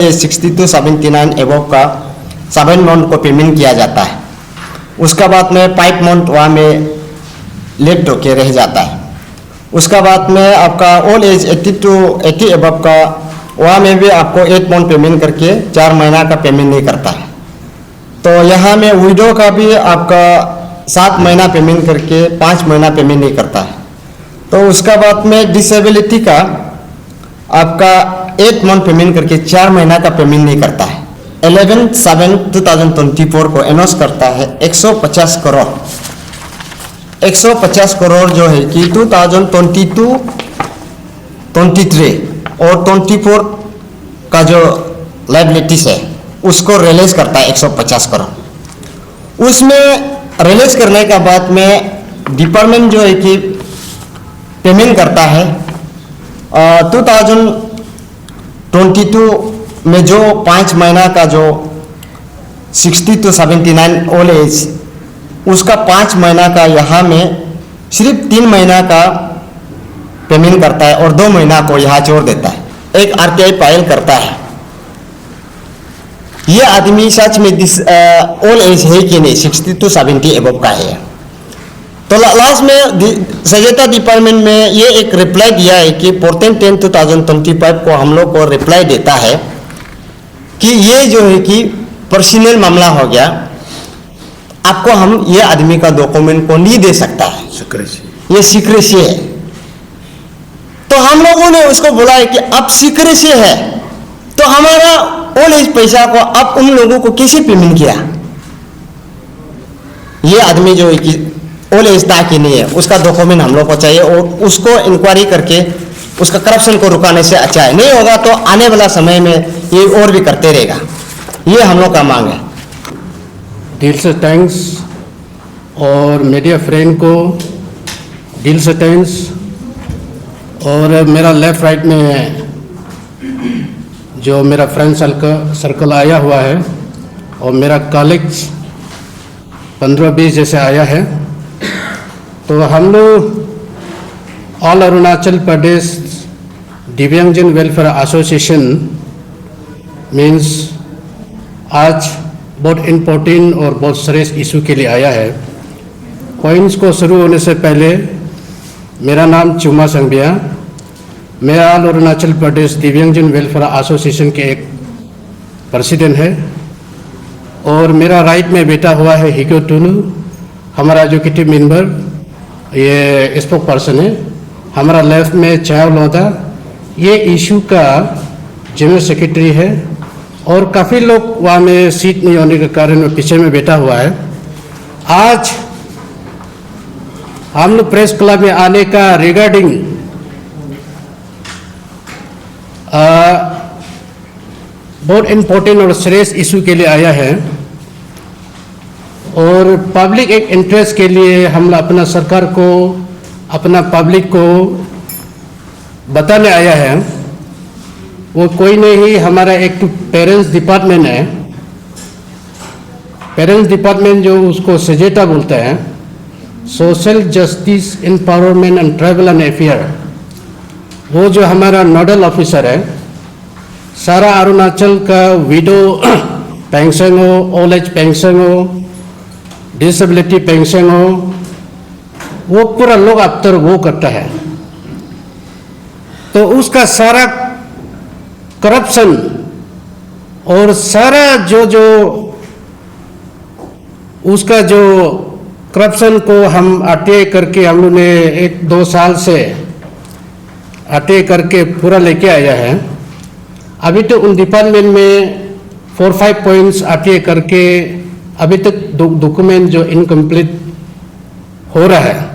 60 to 79 above का 7 month को payment किया जाता है। उसका बाद में 5 मंथ वहाँ में लेट होके रह जाता है। उसका बाद में आपका ओल्ड एज 80 to 80 एबव का वहाँ में भी आपको 8 मंथ पेमेंट करके 4 महीना का पेमेंट नहीं करता है। तो यहाँ में विडो का भी आपका 7 महीना पेमेंट करके 5 महीना पेमेंट नहीं करता है। तो उसका बाद में डिसेबिलिटी का आपका 8 मंथ पेमेंट करके 4 महीना का पेमेंट नहीं करता है। 11/7/2024 को अनाउंस करता है 150 करोड़ 150 करोड़ जो है कि 2022, 23 और 24 का जो लाइबिलिटीज है उसको रिलीज करता है 150 करोड़। उसमें रिलीज करने के बाद में डिपार्टमेंट जो है कि पेमेंट करता है 2022 में जो 5 महीना का जो 60 to 79 ओल्ड एज उसका 5 महीना का यहाँ में सिर्फ 3 महीना का पेमेंट करता है और 2 महीना को यहाँ छोड़ देता है। एक आरटीआई फाइल करता है ये आदमी सच में ओल्ड एज है कि नहीं 60 to 70 एबव का है। तो लास्ट में सजेता डिपार्टमेंट में ये एक रिप्लाई दिया है कि 14/10/2025 को हम लोग को रिप्लाई देता है कि ये जो है कि पर्सनल मामला हो गया, आपको हम ये आदमी का डॉक्यूमेंट को नहीं दे सकता है, ये सीक्रेसी है। तो हम लोगों ने उसको बोला है कि अब सीक्रेसी है तो हमारा ओल्ड एज पैसा को अब उन लोगों को कैसे पेमेंट किया। ये आदमी जो है कि ओल्ड एज था कि नहीं है उसका डॉक्यूमेंट हम लोग को चाहिए और उसको इंक्वायरी करके उसका करप्शन को रुकाने से अच्छा है। नहीं होगा तो आने वाला समय में ये और भी करते रहेगा। ये हम लोग का मांग है। दिल से थैंक्स और मीडिया फ्रेंड को दिल से थैंक्स। और मेरा लेफ्ट राइट में जो मेरा फ्रेंड सर्कल आया हुआ है और मेरा कॉलेज 15-20 जैसे आया है। तो हम लोग ऑल अरुणाचल प्रदेश दिव्यांगजन वेलफेयर एसोसिएशन मीन्स आज बहुत इम्पोर्टेंट और बहुत सीरियस इशू के लिए आया है। पॉइंट्स को शुरू होने से पहले मेरा नाम चुमा संघबिया, मैं ऑल अरुणाचल प्रदेश दिव्यांगजन वेलफेयर एसोसिएशन के एक प्रेसिडेंट है। और मेरा राइट में बैठा हुआ है हिको टुनु, हमारा एजुकेटिव मेंबर, ये स्पोक पर्सन है। हमारा लेफ्ट में चाव लोधा, ये इशू का जनरल सेक्रेटरी है। और काफ़ी लोग वहाँ में सीट नहीं होने के कारण पीछे में बैठा हुआ है। आज हम लोग प्रेस क्लब में आने का रिगार्डिंग बहुत इम्पोर्टेंट और सीरियस इशू के लिए आया है। और पब्लिक एक इंटरेस्ट के लिए हम अपना सरकार को अपना पब्लिक को बताने आया है। वो कोई नहीं, हमारा एक पेरेंट्स डिपार्टमेंट है। पेरेंट्स डिपार्टमेंट जो उसको सजेता बोलते हैं, social justice empowerment and tribal and affair. वो जो हमारा नोडल ऑफिसर है, सारा अरुणाचल का विडो पेंशन हो, ओल्ड एज पेंशन हो, डिसेबिलिटी पेंशन हो, वो पूरा लोग अब तक वो करता है। तो उसका सारा करप्शन और सारा जो उसका जो करप्शन को हम आरटीआई करके हम लोग ने 1-2 साल से आरटीआई करके पूरा लेके आया है। अभी तो उन डिपार्टमेंट में 4-5 पॉइंट्स आरटीआई करके अभी तक डॉक्यूमेंट जो इनकम्प्लीट हो रहा है।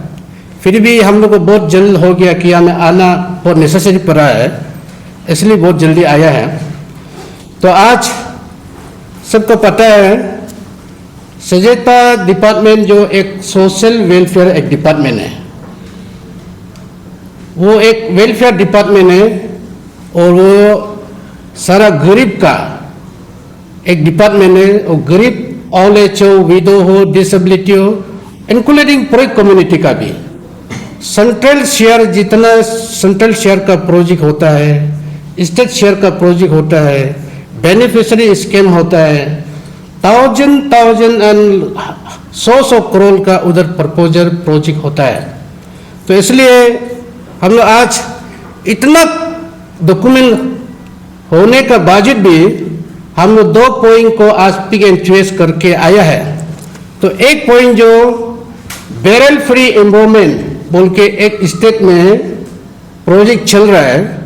फिर भी हम लोग को बहुत जल्द हो गया कि हमें आना बहुत नेसेसरी पड़ा है, इसलिए बहुत जल्दी आया है। तो आज सबको पता है सजेता डिपार्टमेंट जो एक सोशल वेलफेयर एक डिपार्टमेंट है, वो एक वेलफेयर डिपार्टमेंट है। और वो सारा गरीब का एक डिपार्टमेंट है। और गरीब ओल्ड एज हो, विडो हो, डिसेबिलिटी हो, इंक्लूडिंग पूरे कम्युनिटी का भी सेंट्रल शेयर, जितना सेंट्रल शेयर का प्रोजेक्ट होता है, स्टेट शेयर का प्रोजेक्ट होता है, बेनिफिशियरी स्कीम होता है, थाउजेंड एंड 100 करोड़ का उधर प्रपोजल प्रोजेक्ट होता है। तो इसलिए हम लोग आज इतना डॉक्यूमेंट होने का बावजूद भी हम लोग 2 पॉइंट को आज पिक एंड चॉइस करके आया है। तो एक पॉइंट जो बैरल फ्री एनवायरनमेंट बोल के एक स्टेट में प्रोजेक्ट चल रहा है,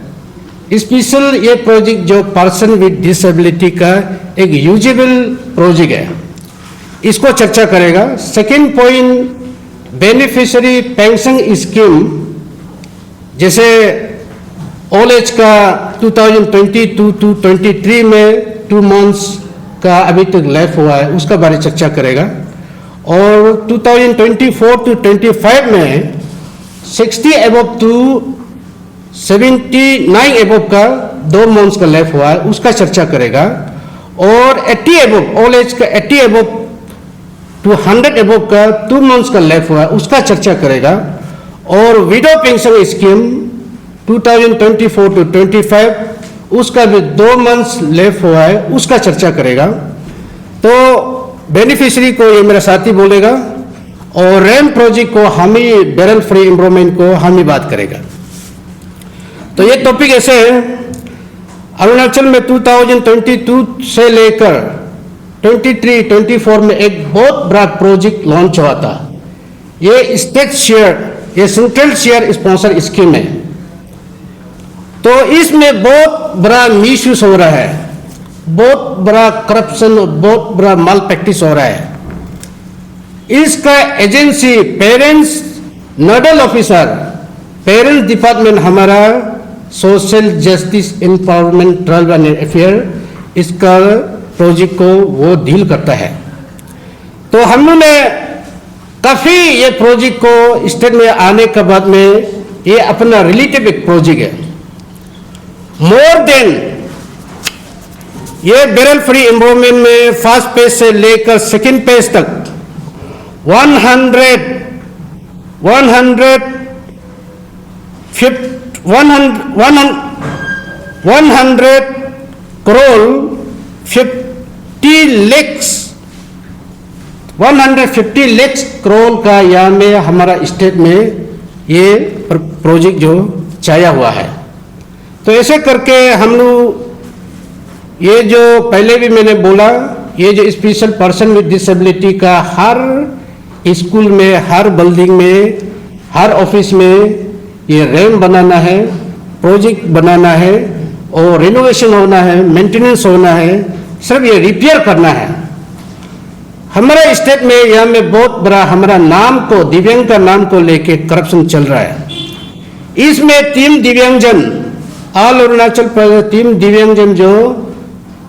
स्पेशल ये प्रोजेक्ट जो पर्सन विद डिसेबिलिटी का एक यूजेबल प्रोजेक्ट है, इसको चर्चा करेगा। Second point beneficiary pension scheme, जैसे ओल्ड एज का 2022 to 23 में 2 months का अभी तक लेफ्ट हुआ है, उसका बारे में चर्चा करेगा। और 2024 to 25 में 60 above to 79 above का 2 months का लेफ्ट हुआ है, उसका चर्चा करेगा। और 80 above ओल्ड एज का 80 above to 100 above का 2 months का लेफ्ट हुआ है, उसका चर्चा करेगा। और विडो पेंशन स्कीम 2024 to 25, उसका भी 2 months लेफ्ट हुआ है, उसका चर्चा करेगा। तो बेनिफिशियरी को ये मेरा साथी बोलेगा और रैम प्रोजेक्ट को हम ही, बैरल फ्री एनवायरनमेंट को हम ही बात करेगा। तो ये टॉपिक ऐसे है, अरुणाचल में 2022 से लेकर 23-24 में एक बहुत बड़ा प्रोजेक्ट लॉन्च हुआ था। ये स्टेट शेयर, ये सेंट्रल शेयर स्पॉन्सर स्कीम है। तो इसमें बहुत बड़ा मिसयूज हो रहा है, बहुत बड़ा करप्शन, बहुत बड़ा माल प्रैक्टिस हो रहा है। इसका agency parents nodal officer, parents department हमारा social justice empowerment tribal and affair, इसका प्रोजेक्ट को वो डील करता है। तो हमने काफ़ी ये प्रोजेक्ट को स्टेट में आने के बाद में ये अपना रिलेटिव एक प्रोजेक्ट है। मोर देन ये बैरल फ्री एनवायरनमेंट में फर्स्ट पेज से लेकर सेकंड पेज तक 100 करोड़ 150 लाख करोड़ का यहाँ में हमारा स्टेट में ये प्रोजेक्ट जो चाया हुआ है। तो ऐसे करके हम लोग ये जो पहले भी मैंने बोला, ये जो स्पेशल पर्सन विद डिसेबिलिटी का हर स्कूल में, हर बिल्डिंग में, हर ऑफिस में ये रैम्प बनाना है, प्रोजेक्ट बनाना है और रिनोवेशन होना है, मेंटेनेंस होना है, सिर्फ ये रिपेयर करना है। हमारा स्टेट में यहाँ में बहुत बड़ा हमारा नाम को, दिव्यांग का नाम को लेके करप्शन चल रहा है। इसमें 3 दिव्यांगजन, ऑल अरुणाचल प्रदेश 3 दिव्यांगजन जो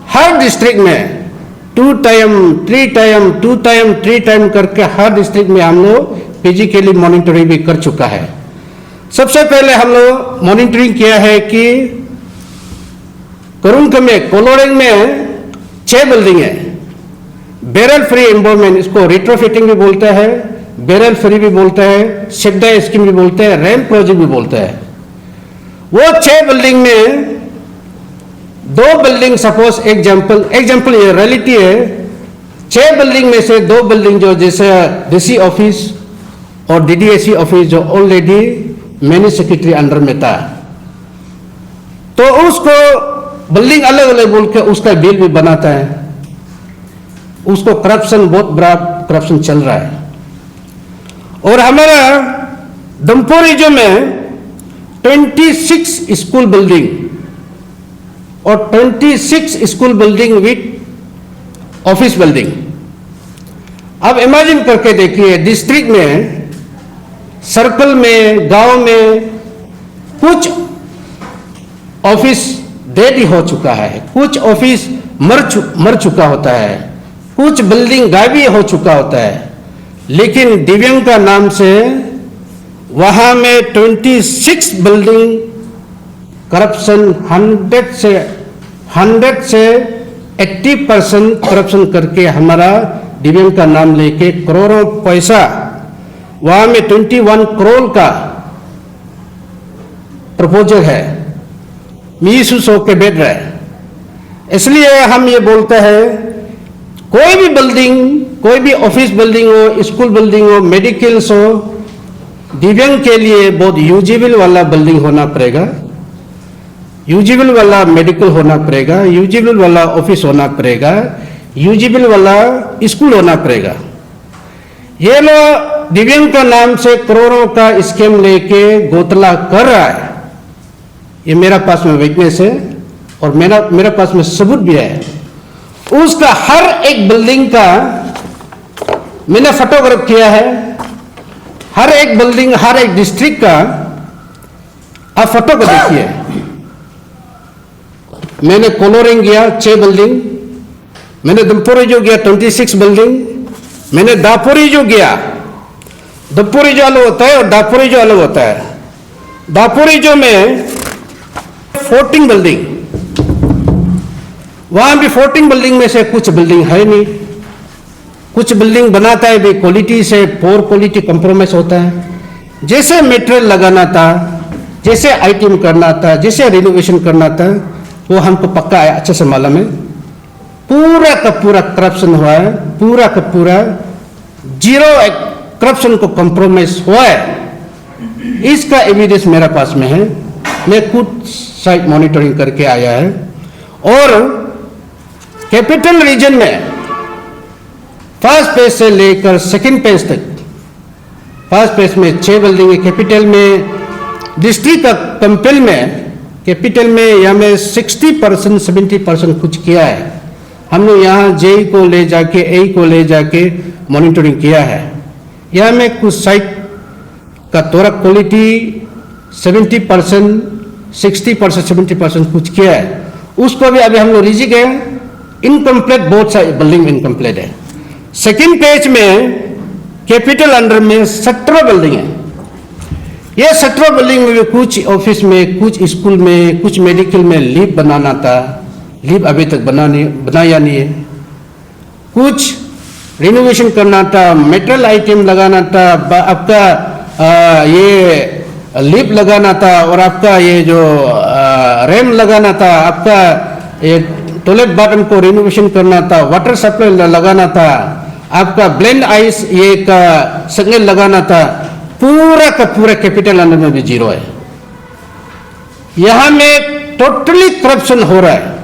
हर डिस्ट्रिक्ट में 2 टाइम 3 टाइम 2 टाइम 3 टाइम करके हर डिस्ट्रिक्ट में हम लोग फिजिकली मॉनिटरिंग भी कर चुका है। सबसे पहले हम लोग मॉनिटरिंग किया है कि करुंग में, कोलोरिंग में 6 बिल्डिंग है, बैरल फ्री एनवायरनमेंट, इसको रिट्रोफिटिंग भी बोलता है, बैरल फ्री भी बोलता है, सिद्धा स्कीम भी बोलते हैं, रैम्प प्रोजेक्ट भी बोलता है। वो 6 बिल्डिंग में 2 बिल्डिंग, सपोज एग्जाम्पल ये रियलिटी है, 6 बिल्डिंग में से 2 बिल्डिंग जो जैसे डीसी ऑफिस और डीडीएसी ऑफिस जो ऑलरेडी मैनेज सेक्रेटरी अंडर में था, तो उसको बिल्डिंग अलग अलग बोल के उसका बिल भी बनाता है। उसको करप्शन, बहुत बड़ा करप्शन चल रहा है। और हमारा दमपोर रीजन में 26 स्कूल बिल्डिंग और 26 school building with office building. अब इमेजिन करके देखिए, डिस्ट्रिक्ट में, सर्कल में, गांव में कुछ ऑफिस डेड हो चुका है, कुछ ऑफिस मर चुका होता है, कुछ बिल्डिंग गायब हो चुका होता है, लेकिन दिव्यांग का नाम से वहां में 26 बिल्डिंग करप्शन 100 से 80% करप्शन करके हमारा दिव्यांग का नाम लेके करोड़ों पैसा वहां में 21 करोड़ का प्रपोजल है, मिसयूज होकर बैठ रहा है। इसलिए हम ये बोलते हैं, कोई भी बिल्डिंग, कोई भी ऑफिस बिल्डिंग हो, स्कूल बिल्डिंग हो, मेडिकल्स हो, दिव्यांग के लिए बहुत यूजेबल वाला बिल्डिंग होना पड़ेगा, यूजेबल वाला मेडिकल होना पड़ेगा, यूजेबल वाला ऑफिस होना पड़ेगा, यूजेबल वाला स्कूल होना पड़ेगा। ये लोग दिव्यांग का नाम से करोड़ों का स्कीम लेके घोटाला कर रहा है। ये मेरा पास में विटनेस है और मेरा पास में सबूत भी है। उसका हर एक बिल्डिंग का मैंने फोटोग्राफ किया है, हर एक बिल्डिंग, हर एक डिस्ट्रिक्ट का आप फोटो को देखिए। मैंने कोलोरिंग गया 6 बिल्डिंग, मैंने दमपुरी जो गया 26 बिल्डिंग, मैंने दापुरी जो गया, दमपुरी जो अलग होता है और दापुरी जो अलग होता है। दापुरी जो में 14 बिल्डिंग, वहां भी 14 बिल्डिंग में से कुछ बिल्डिंग है नहीं, कुछ बिल्डिंग बनाता है भी क्वालिटी से पोर क्वालिटी कंप्रोमाइज होता है। जैसे मटेरियल लगाना था, जैसे आइटम करना था, जैसे रिनोवेशन करना था, वो हमको पक्का है, अच्छे से मालूम है। पूरा का पूरा करप्शन हुआ है, पूरा का पूरा जीरो करप्शन को कंप्रोमाइज हुआ है। इसका एविडेंस मेरे पास में है, मैं खुद साइट मॉनिटरिंग करके आया है। और कैपिटल रीजन में फर्स्ट पेज से लेकर सेकंड पेज तक, फर्स्ट पेज में 6 बिल्डिंग है, कैपिटल में, डिस्ट्रिक्ट का कंपेल में, कैपिटल में यहाँ में 60% 70% कुछ किया है। हमने यहाँ जेई को ले जाके, ए को ले जाके मॉनिटरिंग किया है। यहाँ में कुछ साइट का थोड़ा क्वालिटी 70%, 60%, 70% कुछ किया है, उसको भी अभी हम लोग रिजिक है, इनकम्प्लीट, बहुत सारी बिल्डिंग इनकम्प्लीट है। सेकेंड पेज में कैपिटल अंडर में 17 बिल्डिंग है। ये 17 बिल्डिंग में भी कुछ ऑफिस में, कुछ स्कूल में, कुछ मेडिकल में लिफ्ट बनाना था, लिफ्ट अभी तक बनाया नहीं है। कुछ रिनोवेशन करना था, मेटल आइटम लगाना था, आपका ये लिफ्ट लगाना था, और आपका ये जो रैम लगाना था, आपका ये टॉयलेट बाथरूम को रिनोवेशन करना था, वाटर सप्लाई लगाना था, आपका ब्लेंड आइस ये का सिग्नल लगाना था। पूरा का पूरा कैपिटल अंडर में भी जीरो है। यहां में टोटली करप्शन हो रहा है।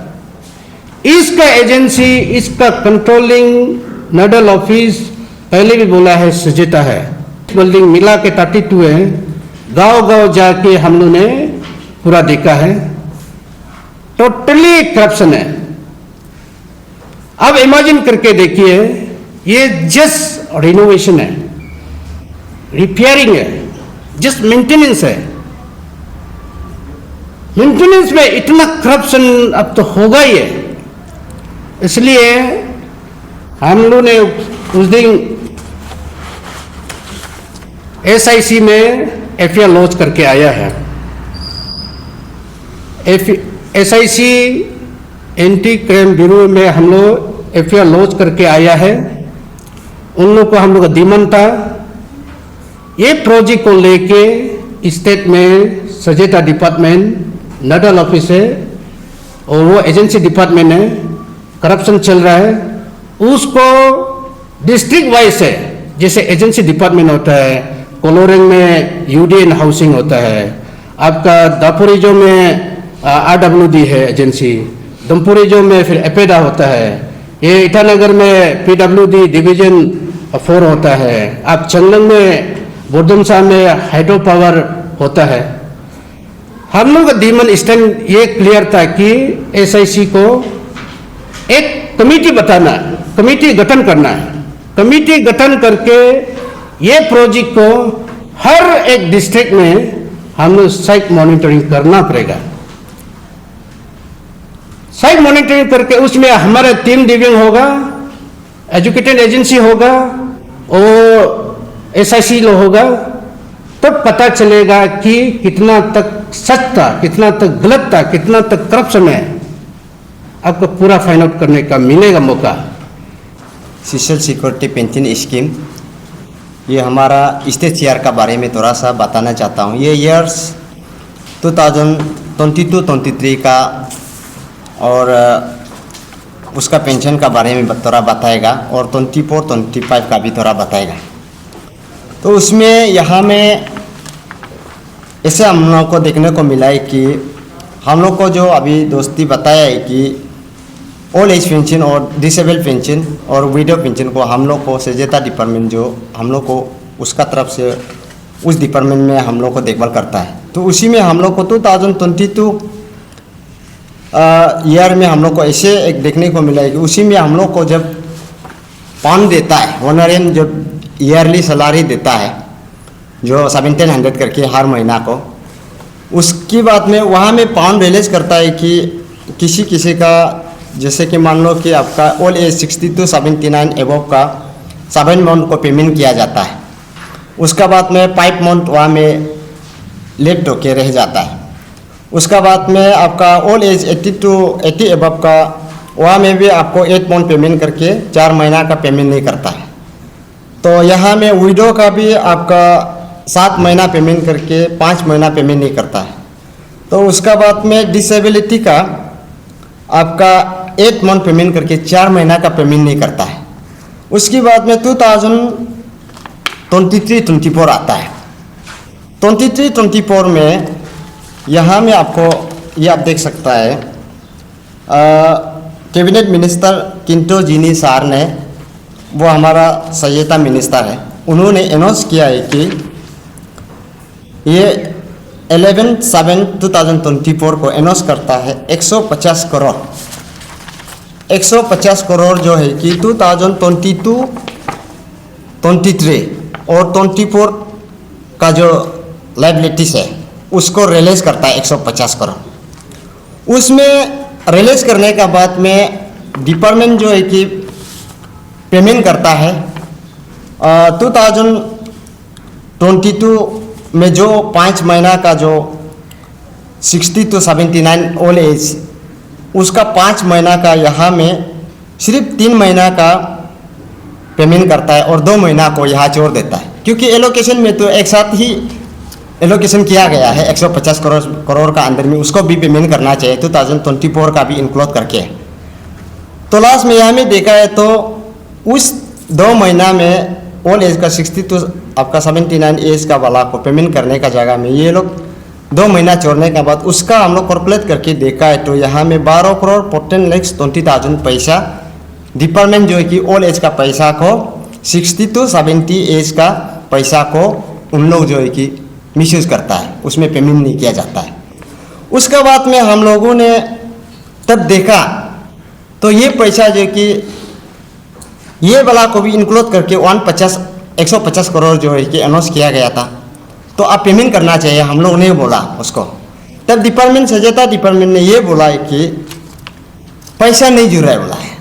इसका एजेंसी, इसका कंट्रोलिंग नोडल ऑफिस पहले भी बोला है, सजेता है। बिल्डिंग मिला के 32 है, गांव-गांव जाके हम लोग ने पूरा देखा है, टोटली करप्शन है। अब इमेजिन करके देखिए, ये जस्ट रिनोवेशन है, रिपेयरिंग है, जस्ट मेंटेनेंस है। मेंटेनेंस में इतना करप्शन अब तो होगा ही है। इसलिए हम लोग ने उस दिन SIC में FIR लॉन्च करके आया है। SIC एंटी क्राइम ब्यूरो में हम लोग FIR लॉन्च करके आया है। उन लोग को हम लोग का डिमांड था, ये प्रोजेक्ट को लेके स्टेट में सजेता डिपार्टमेंट नोडल ऑफिस है और वो एजेंसी डिपार्टमेंट है, करप्शन चल रहा है, उसको डिस्ट्रिक्ट वाइज है, जैसे एजेंसी डिपार्टमेंट होता है, कोलोरिंग में UDN हाउसिंग होता है, आपका दापुरिजो में RWD है एजेंसी, दमपुरिजो में फिर एपेडा होता है, ये ईटानगर में PWD डिवीजन 4 होता है, आप चंगलंग में बोर्डमसा में हाइड्रो पावर होता है। हम लोग का डिमांड स्टैंड ये क्लियर था कि SIC को एक कमेटी बताना, कमेटी गठन करना है, कमेटी गठन करके ये प्रोजेक्ट को हर एक डिस्ट्रिक्ट में हम लोग साइट मॉनिटरिंग करना पड़ेगा। साइट मॉनिटरिंग करके उसमें हमारा टीम दिव्यांग होगा, एजुकेटेड एजेंसी होगा और SIC लो होगा, तब पता चलेगा कि कितना तक सच था, कितना तक गलत था, कितना तक करप्शन है। आपको पूरा फाइंड आउट करने का मिलेगा मौका। सोशल सिक्योरिटी पेंशन स्कीम, ये हमारा स्टेट शेयर का बारे में थोड़ा सा बताना चाहता हूँ। ये ईयर्स 2022-23 का और उसका पेंशन का बारे में थोड़ा बताएगा और 24-25 का भी थोड़ा बताएगा। तो उसमें यहाँ में ऐसे हम लोग को देखने को मिला है कि हम लोग को जो अभी दोस्ती बताया है कि ओल्ड एज पेंशन और डिसेबल पेंशन और विडो पेंशन को हम लोग को सजेता डिपार्टमेंट जो हम लोग को उसका तरफ से उस डिपार्टमेंट में हम लोग को देखभाल करता है। तो उसी में हम लोग को 2022 ईयर में हम लोग को ऐसे एक देखने को मिला है कि उसी में हम लोग को जब पाउंड देता है, ऑनरेन जब ईयरली सैलरी देता है जो 1700 करके हर महीना को, उसकी बात में वहाँ में पाउंड रिलीज करता है कि किसी किसी का जैसे कि मान लो कि आपका ओल्ड एज 60 to 79 एबव का 7 मंथ को पेमेंट किया जाता है। उसका बाद में 5 मंथ वहाँ में लेट होके रह जाता है। उसका बाद में आपका ओल्ड एज 80 to 80 एबव का वहाँ में भी आपको 8 मंथ पेमेंट करके 4 महीना का पेमेंट नहीं करता है। तो यहाँ में विडो का भी आपका 7 महीना पेमेंट करके 5 महीना पेमेंट नहीं करता है। तो उसका बाद में डिसेबिलिटी का आपका 8 मंथ पेमेंट करके 4 महीना का पेमेंट नहीं करता है। उसके बाद में 2023-24 आता है। 23-24 में यहाँ में आपको ये आप देख सकता है कैबिनेट मिनिस्टर किंटो जिनी सार ने, वो हमारा सहायता मिनिस्टर है, उन्होंने अनाउंस किया है कि ये 11/7/2024 को अनाउंस करता है 150 करोड़ 150 करोड़ जो है कि 2022, 23 और 24 का जो लाइबिलिटीज है उसको रिलीज करता है 150 करोड़। उसमें रिलीज करने का बाद में डिपार्टमेंट जो है कि पेमेंट करता है 2022 में जो 5 महीना का जो 60 to 79 ओल्ड एज, उसका 5 महीना का यहाँ में सिर्फ 3 महीना का पेमेंट करता है और 2 महीना को यहाँ छोड़ देता है, क्योंकि एलोकेशन में तो एक साथ ही एलोकेशन किया गया है 150 करोड़ का अंदर में उसको भी पेमेंट करना चाहिए 2024 का भी इंक्लूड करके। तो लास्ट में यहाँ में देखा है तो उस 2 महीना में ओल्ड एज का 60 to आपका 79 एज का वाला को पेमेंट करने का जगह में ये लोग 2 महीना छोड़ने के बाद उसका हम लोग कैलकुलेट करके देखा है तो यहाँ में 12,14,20,000 पैसा डिपार्टमेंट जो है कि ओल्ड एज का पैसा को 60 to 70 एज का पैसा को उन लोग जो है कि मिसयूज करता है, उसमें पेमेंट नहीं किया जाता है। उसका बाद में हम लोगों ने तब देखा तो ये पैसा जो कि ये वाला को भी इंक्लूड करके 150 करोड़ जो है कि अनाउंस किया गया था, तो आप पेमेंट करना चाहिए, हम लोगों ने बोला उसको। तब डिपार्टमेंट सजेता डिपार्टमेंट ने ये बोला है कि पैसा नहीं जुड़ रहा है बोला है।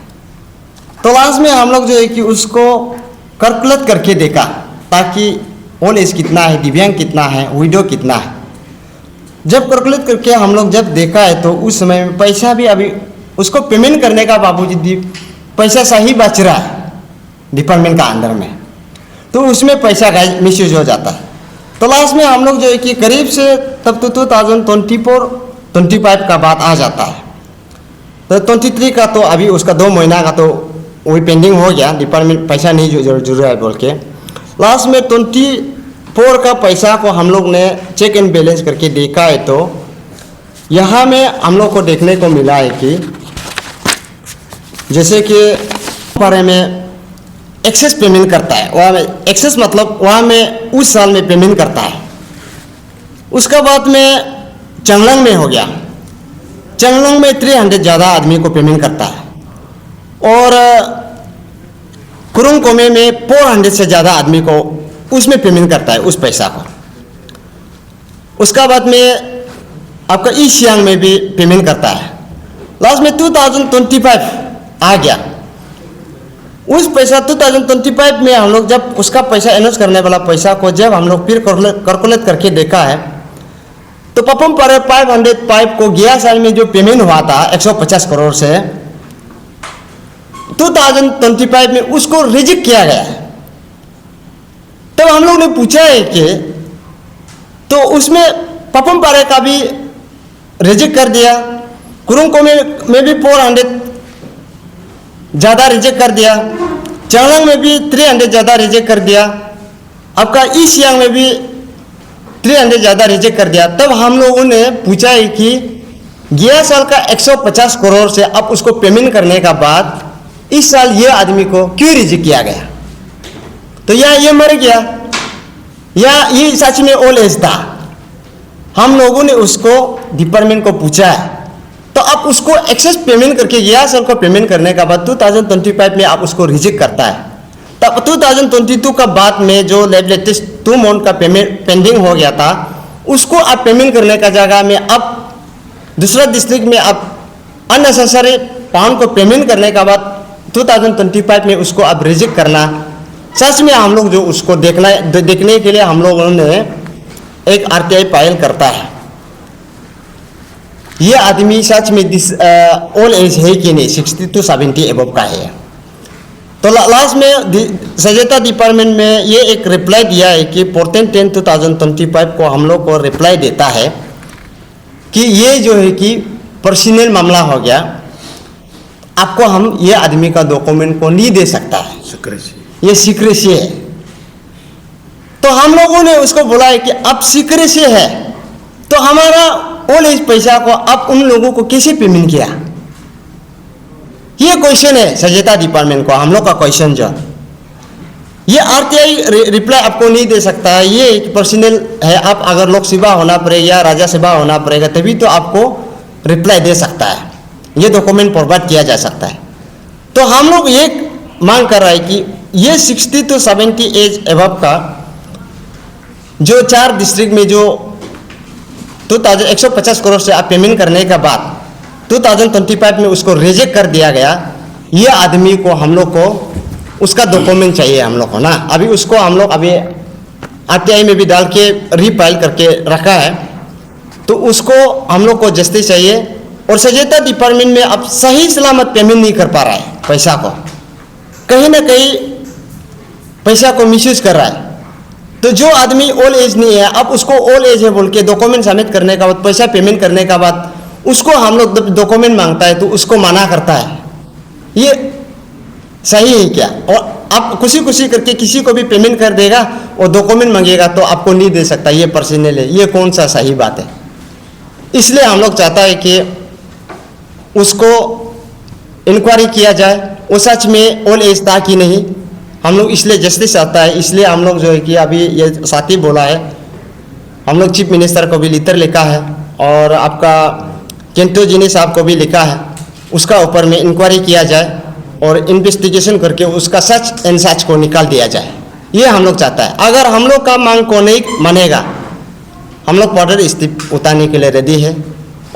तो लास्ट में हम लोग जो है कि उसको कैलकुलेट करके देखा ताकि ओल्ड एज कितना है, दिव्यांग कितना है, विडो कितना है। जब कैलकुलेट करके हम लोग जब देखा है तो उस समय में पैसा भी अभी उसको पेमेंट करने का बावजूद पैसा सही बच रहा है डिपार्टमेंट का अंदर में, तो उसमें पैसा मिसयूज हो जाता है। तो लास्ट में हम लोग जो है कि करीब से तब तो 2024-25 का बात आ जाता है। तो 23 का तो अभी उसका 2 महीना का तो वही पेंडिंग हो गया, डिपार्टमेंट पैसा नहीं जुड़ रहा है बोल के। लास्ट में 24 का पैसा को हम लोग ने चेक एंड बैलेंस करके देखा है तो यहाँ में हम लोग को देखने को मिला है कि जैसे कि बारे में एक्सेस पेमेंट करता है, वहाँ में एक्सेस मतलब वहाँ में उस साल में पेमेंट करता है। उसका बाद में चंगलंग में हो गया, चंगलंग में 300 ज़्यादा आदमी को पेमेंट करता है और कुरुंग कोमे में 400 से ज़्यादा आदमी को उसमें पेमेंट करता है उस पैसा को। उसका बाद में आपका ईस्ट सियांग में भी पेमेंट करता है। लास्ट में 2025 आ गया, उस पैसा 2025 में हम लोग जब उसका पैसा अनाउंस करने वाला पैसा को जब हम लोग फिर कैलकुलेट करके देखा है तो पपम पर 505 को गया साल में जो पेमेंट हुआ था 150 करोड़ से 2025 में उसको रिजेक्ट किया गया है। तब हम लोग ने पूछा है कि तो उसमें पपम पारे का भी रिजेक्ट कर दिया, कुरुंग को में भी 400 ज़्यादा रिजेक्ट कर दिया, चांगलांग में भी 300 ज़्यादा रिजेक्ट कर दिया, आपका ईस्ट सियांग में भी 300 ज़्यादा रिजेक्ट कर दिया। तब हम लोगों ने पूछा है कि गया साल का 150 करोड़ से अब उसको पेमेंट करने का बाद इस साल ये आदमी को क्यों रिजेक्ट किया गया? तो या ये मर गया या ये सच में ओल्ड एज था। हम लोगों ने उसको डिपार्टमेंट को पूछा है, तो अब उसको एक्सेस पेमेंट करके गया साल को पेमेंट करने का बाद 2025 में आप उसको रिजेक्ट करता है। तब 2022 का बाद में जो लेटेस्ट 2 मंथ का पेमेंट पेंडिंग हो गया था, उसको आप पेमेंट करने का जगह में अब दूसरा डिस्ट्रिक्ट में आप अननेसेसरी पाउंड को पेमेंट करने का बाद 2025 में उसको अब रिजेक्ट करना, सच में हम लोग जो उसको देखने के लिए हम लोगों ने एक आरटीआई फाइल करता है। ये आदमी सच में ओल्ड एज है कि नहीं, 60 to 70 एबव का है। तो लास्ट में सजेता डिपार्टमेंट में ये एक रिप्लाई दिया है कि 14/10/2025 को हम लोग को रिप्लाई देता है कि ये जो है कि पर्सनल मामला हो गया, आपको हम ये आदमी का डॉक्यूमेंट को नहीं दे सकता है, ये सीक्रेसी है। तो हम लोगों ने उसको बोला है कि अब सीक्रेसी है तो हमारा ओल्ड एज पैसा को अब उन लोगों को कैसे पेमेंट किया? ये क्वेश्चन है सजेता डिपार्टमेंट को, हम लोग का क्वेश्चन जो ये आरटीआई रिप्लाई आपको नहीं दे सकता है, ये पर्सनल है। आप अगर लोक सेवा होना पड़ेगा या राजा सेवा होना पड़ेगा तभी तो आपको रिप्लाई दे सकता है, ये डॉक्यूमेंट प्रोवाइड किया जा सकता है। तो हम लोग ये मांग कर रहा है कि ये 60 to 70 एज एबव का जो 4 डिस्ट्रिक्ट में जो 150 करोड़ से आप पेमेंट करने के बाद 2025 में उसको रिजेक्ट कर दिया गया, ये आदमी को हम लोग को उसका डॉक्यूमेंट चाहिए हम लोग को ना। अभी उसको हम लोग अभी आरटीआई में भी डाल के रीफाइल करके रखा है, तो उसको हम लोग को जस्टिस चाहिए। और सजेता डिपार्टमेंट में अब सही सलामत पेमेंट नहीं कर पा रहा है, पैसा को कहीं ना कहीं पैसा को मिसयूज कर रहा है। तो जो आदमी ओल्ड एज नहीं है, अब उसको ओल्ड एज है बोल के डॉक्यूमेंट सबमिट करने का बाद पैसा पेमेंट करने का बाद उसको हम लोग डॉक्यूमेंट मांगता है तो उसको मना करता है, ये सही है क्या? और आप खुशी करके किसी को भी पेमेंट कर देगा और डॉक्यूमेंट मांगेगा तो आपको नहीं दे सकता, ये पर्सनल है, ये कौन सा सही बात है? इसलिए हम लोग चाहता है कि उसको इंक्वायरी किया जाए, वो सच में ओल्ड एज था कि नहीं। हम लोग इसलिए जस्टिस चाहता है, इसलिए हम लोग जो है कि अभी ये साथी बोला है, हम लोग चीफ मिनिस्टर को भी लेटर लिखा है और आपका केंटो जिनी साहब को भी लिखा है, उसका ऊपर में इंक्वायरी किया जाए और इन्वेस्टिगेशन करके उसका सच एंड सच को निकाल दिया जाए, ये हम लोग चाहता है। अगर हम लोग का मांग को नहीं मानेगा, हम लोग बॉर्डर इस्तीफ उतारने के लिए रेडी है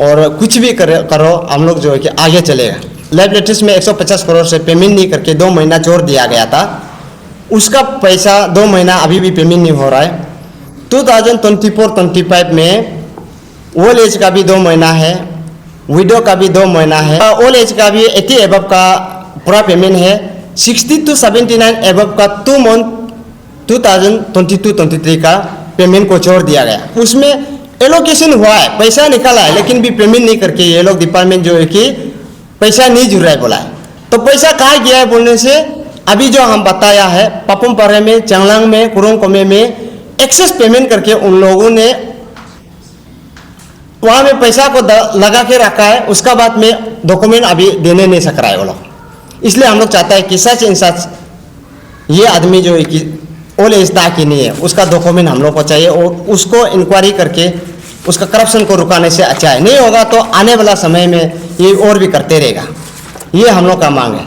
और कुछ भी करो हम लोग जो है कि आगे चलेगा। लाइफ लेटेस्ट में 150 करोड़ से पेमेंट नहीं करके 2 महीना छोड़ दिया गया था, उसका पैसा 2 महीना अभी भी पेमेंट नहीं हो रहा है। 2024-25 में ओल्ड एज का भी 2 महीना है, विडो का भी 2 महीना है, ओल्ड एज का भी 80 एबव का पूरा पेमेंट है, 60 to 79 एबव का 2 मंथ 2022-23 का पेमेंट को छोड़ दिया गया। उसमें एलोकेशन हुआ है, पैसा निकाला है, लेकिन भी पेमेंट नहीं करके ये लोग डिपार्टमेंट जो है कि पैसा नहीं जुड़ रहा है बोला है। तो पैसा कहाँ गया है बोलने से अभी जो हम बताया है, पापुमपारे में, चांगलांग में, कुरोंगकोमे में एक्सेस पेमेंट करके उन लोगों ने वहाँ में पैसा को लगा के रखा है, उसका बाद में डॉक्यूमेंट अभी देने नहीं सक रहा है वो लोग। इसलिए हम लोग चाहता है कि सच इन सच ये आदमी जो है कि ओल्ड एज था कि नहीं है, उसका डॉक्यूमेंट हम लोग को चाहिए और उसको इंक्वायरी करके उसका करप्शन को रुकाने से अच्छा है। नहीं होगा तो आने वाला समय में ये और भी करते रहेगा, ये हम लोग का मांग है।